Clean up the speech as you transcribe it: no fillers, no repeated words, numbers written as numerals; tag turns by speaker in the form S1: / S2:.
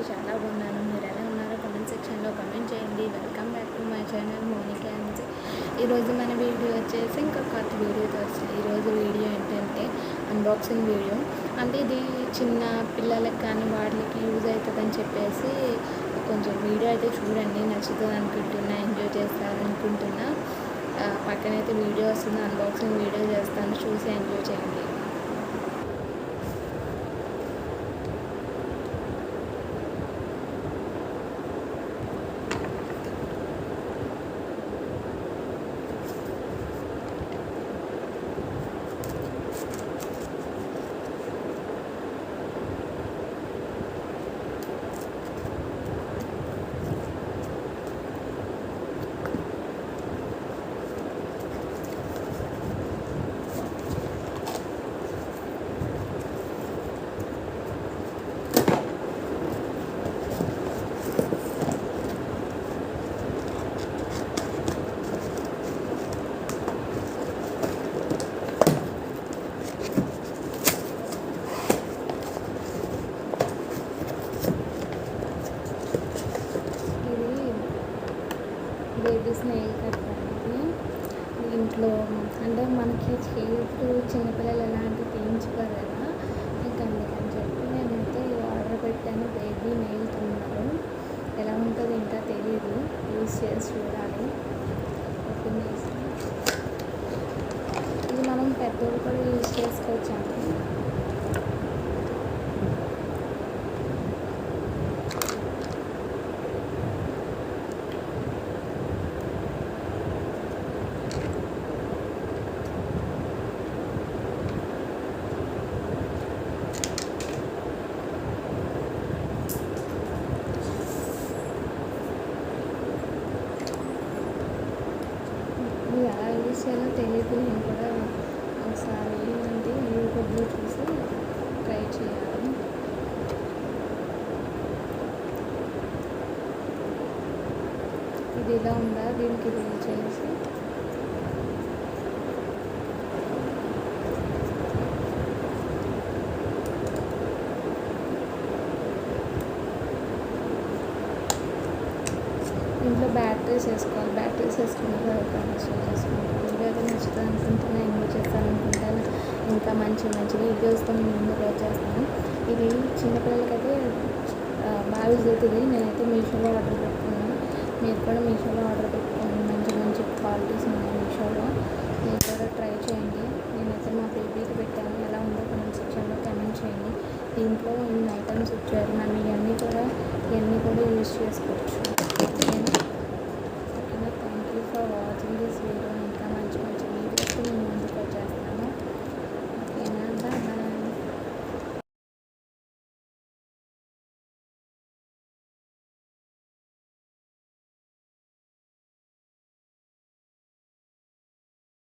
S1: చాలా బాగున్నాను. మీరు ఎలా ఉన్నారో కామెంట్ సెక్షన్లో కామెంట్ చేయండి. Welcome back to my channel Monika Anji. ఈరోజు మన వీడియో వచ్చేసి ఇంకా కొత్త వీడియోతో వచ్చింది. ఈరోజు వీడియో ఏంటంటే అన్బాక్సింగ్ వీడియో. అంటే ఇది చిన్న పిల్లలకి కానీ వాటికి యూజ్ అవుతుందని చెప్పేసి కొంచెం వీడియో అయితే చూడండి, నచ్చుతుంది అనుకుంటున్నా, ఎంజాయ్ చేస్తారనుకుంటున్నా. పక్కనైతే వీడియో వస్తుంది, అన్బాక్సింగ్ వీడియో చేస్తాను, చూసి ఎంజాయ్ చేయండి. బేబీస్ నెయిల్ కట్ అనేది ఇంట్లో అంటే మనకి చేతులు చిన్నపిల్లలు ఎలాంటివి తీయించుకోరు కదా, ఇంకా అందుకని చెప్పి నేనైతే ఆర్డర్ పెట్టాను. బేబీ నెయిల్ తిన్నారు, ఎలా ఉంటుందో ఇంకా తెలియదు, యూజ్ చేసి చూడాలి. ఓపెన్ చేసి ఇది మనం పెద్దోళ్ళు కూడా యూజ్ చేసుకోవచ్చాము. ఎలా యూజ్ చేయాలో తెలియదు, నేను కూడా ఒకసారి అంటే యూట్యూబ్లో చూసి ట్రై చేయాలి. ఇది ఇలా ఉందా, దీనికి ఇది చేసి ఇంట్లో బ్యాటరీస్ వేసుకోవాలి. బ్యాటరీస్ వేసుకున్న తర్వాత కనెక్షన్ చేసుకోవాలి. వీడియో అయితే నచ్చుతుంది అనుకుంటున్నా, ఎంజాయ్ చేస్తాను అనుకుంటాను. ఇంకా మంచి మంచి వీడియోస్తో నేను ముందుకు వచ్చేస్తాను. ఇది చిన్నపిల్లలకైతే బాగా యూజ్ అవుతుంది. నేనైతే మీషోలో ఆర్డర్ పెట్టుకున్నాను. మీరు కూడా మీషోలో ఆర్డర్ పెట్టుకోండి, మంచి మంచి క్వాలిటీస్ ఉన్నాయి మీషోలో. మీరు కూడా ట్రై చేయండి. నేనైతే మా బేబీకి పెట్టాను, ఎలా ఉందో కామెంట్ సెక్షన్లో కామెంట్ చేయండి. దీంట్లో ఇన్ని ఐటమ్స్ ఇచ్చారు, మనం ఇవన్నీ కూడా యూజ్ చేసుకోవచ్చు.